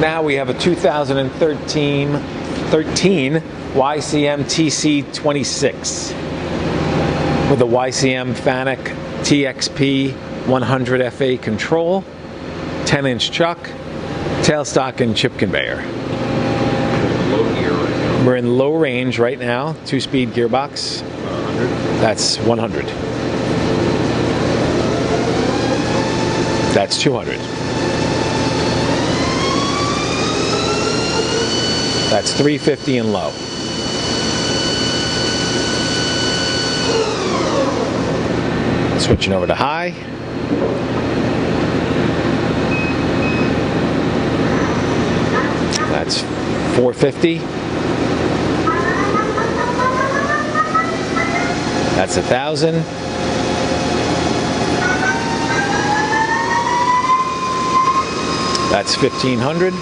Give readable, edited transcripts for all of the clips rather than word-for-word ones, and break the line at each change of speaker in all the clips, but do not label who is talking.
Now we have a 2013 YCM TC-26 with a YCM Fanuc TXP 100 FA control, 10-inch chuck, tailstock, and chip conveyor. We're in low range right now, 2-speed gearbox.
100?
That's 100. That's 200. That's 350 and low. Switching over to high. That's 450. That's 1,000. That's 1,500.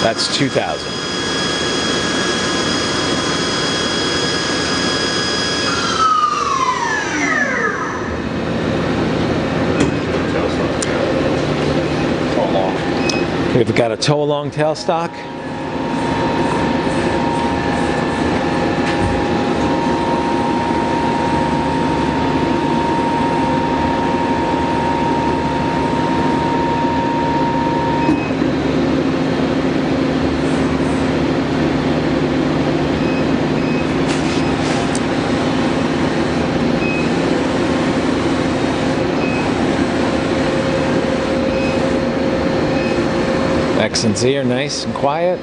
That's 2,000. We've got a tow-along tailstock. X and Z are nice and quiet.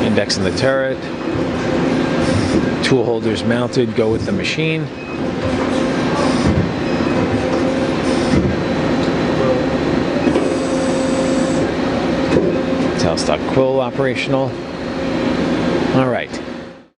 Index in the turret. Tool holders mounted, go with the machine. Tailstock quill operational. All right.